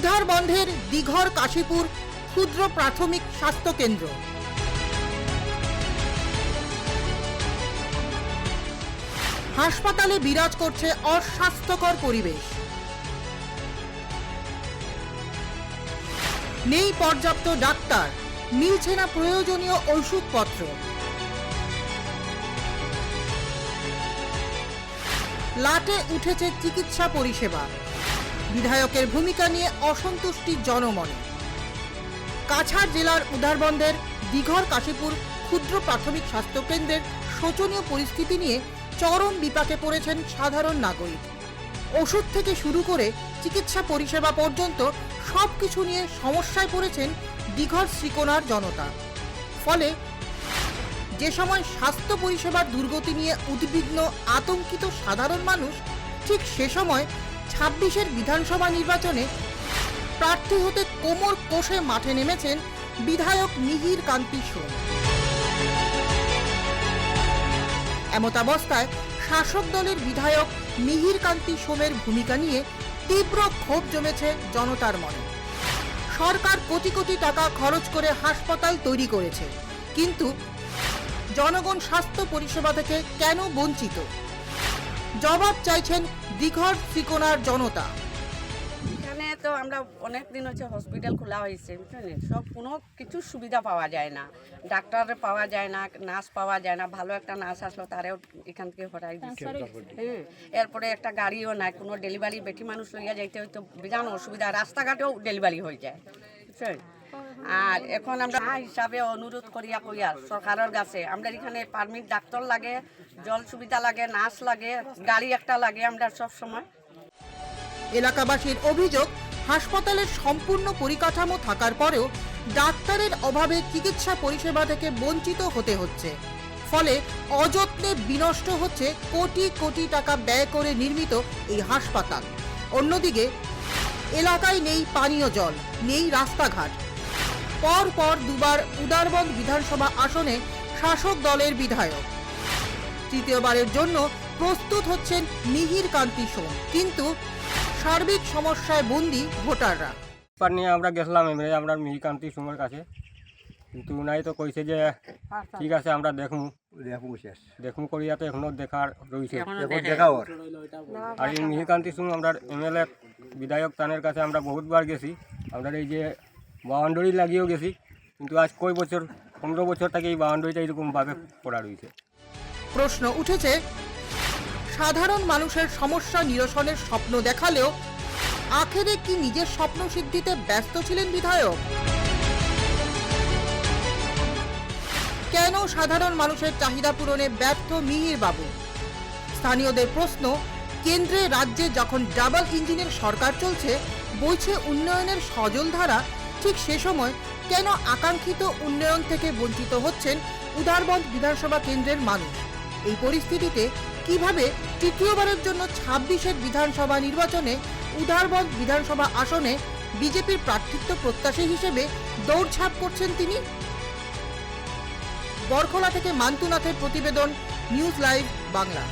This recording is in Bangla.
উধারবন্দের দিঘর কাশীপুর ক্ষুদ্র প্রাথমিক স্বাস্থ্য কেন্দ্র। হাসপাতালে বিরাজ করছে অস্বাস্থ্যকর পরিবেশ। নেই পর্যাপ্ত ডাক্তার, মিলছে না প্রয়োজনীয় ওষুধপত্র। লাটে উঠেছে চিকিৎসা পরিষেবা। বিধায়কের ভূমিকা নিয়ে অসন্তুষ্টি জনমনে। কাছাড় জেলার উধারবন্দের দিঘর কাশীপুর ক্ষুদ্র প্রাথমিক স্বাস্থ্যকেন্দ্রের শোচনীয় পরিস্থিতি নিয়ে চরম বিপাকে পড়েছেন সাধারণ নাগরিক। ওষুধ থেকে শুরু করে চিকিৎসা পরিষেবা পর্যন্ত সবকিছু নিয়ে সমস্যায় পড়েছেন দিঘর শ্রীকোনার জনতা। ফলে যে সময় স্বাস্থ্য পরিষেবার দুর্গতি নিয়ে উদ্বিগ্ন আতঙ্কিত সাধারণ মানুষ, ঠিক সে সময় ২৬-এর বিধানসভা নির্বাচনে প্রার্থী হতে কোমর কষে মাঠে নেমেছেন বিধায়ক মিহির কান্তি সোম। এমতাবস্থায় শাসক দলের বিধায়ক মিহির কান্তি সোমের ভূমিকা নিয়ে তীব্র ক্ষোভ জমেছে জনতার মনে। সরকার কোটি কোটি টাকা খরচ করে হাসপাতাল তৈরি করেছে, কিন্তু জনগণ স্বাস্থ্য পরিষেবা থেকে কেন বঞ্চিত? জবাব চাইছেন দিঘর শ্রীকোনার জনতা। এখানে তো আমরা অনেক দিন হচ্ছে হসপিটাল খোলা হয়েছে, বুঝলেন, সব কোনো কিছু সুবিধা পাওয়া যায় না, ডাক্তার পাওয়া যায় না, নার্স পাওয়া যায় না। ভালো একটা নার্স আসলো তারেও এখান থেকে হটাই দিচ্ছে। এরপরে একটা গাড়িও নাই, কোনো ডেলিভারি বেটি মানুষ লইয়া যাইতে হয়তো বিরান অসুবিধা, রাস্তাঘাটেও ডেলিভারি হয়ে যায়, বুঝছেন। আর এখন আমরা হিসাবে অনুরোধ করিয়া সরকারের কাছে, আমরা এখানে পারমিট ডাক্তার লাগে, জল সুবিধা লাগে, নার্স লাগে, গাড়ি একটা লাগে, আমরা সব সময়। এলাকাবাসীর অভিযোগ, হাসপাতালের সম্পূর্ণ পরিকাঠামো থাকার পরেও ডাক্তারের অভাবে চিকিৎসা পরিষেবা থেকে বঞ্চিত হতে হচ্ছে। ফলে অযত্নে বিনষ্ট হচ্ছে কোটি কোটি টাকা ব্যয় করে নির্মিত এই হাসপাতাল। অন্যদিকে এলাকায় নেই পানীয় জল, নেই রাস্তাঘাট। পর পর দুবার উধারবন্দ বিধানসভা আসনে শাসক দলের বিধায়ক। তৃতীয়বারের জন্য প্রস্তুত হচ্ছেন মিহির কান্তি সোম, কিন্তু সার্বিক সমস্যায় বন্দী ভোটাররা। নিয়ে আমরা গেছিলাম আমরা মিহিরকান্তি সোমের কাছে, কিন্তু উনাই তো কইছে যে ঠিক আছে আমরা দেখুন করিয়া তো এখনো দেখার রয়েছে। আর এই মিহিরকান্তি সোম আমরা এমএলএ বিধায়ক তানের কাছে আমরা বহুতবার গেছি, আমরা এই যে বাউন্ডারি লাগিয়েও গেছি, কিন্তু আজ কই বছর 15 বছর থেকে এই বাউন্ডারিটা এরকমভাবে পড়া রয়েছে। প্রশ্ন উঠেছে, সাধারণ মানুষের সমস্যা নিরসনের স্বপ্ন দেখালেও আখেরে কি নিজের স্বপ্ন সিদ্ধিতে ব্যস্ত ছিলেন বিধায়ক? কেন সাধারণ মানুষের চাহিদা পূরণে ব্যর্থ মিহির বাবু? স্থানীয়দের প্রশ্ন, কেন্দ্রে রাজ্যে যখন ডাবল ইঞ্জিনের সরকার চলছে, বইছে উন্নয়নের সজল ধারা, ঠিক সে সময় কেন আকাঙ্ক্ষিত উন্নয়ন থেকে বঞ্চিত হচ্ছেন উধারবন্দ বিধানসভা কেন্দ্রের মানুষ? এই পরিস্থিতিতে কিভাবে তৃতীয়বারের জন্য ২৬-এর বিধানসভা নির্বাচনে উধারবন্দ বিধানসভা আসনে বিজেপির প্রার্থিত্ব প্রত্যাশী হিসেবে দৌড়ঝাঁপ করছেন তিনি? বরখলা থেকে মান্তুনাথের প্রতিবেদন, নিউজ লাইভ বাংলা।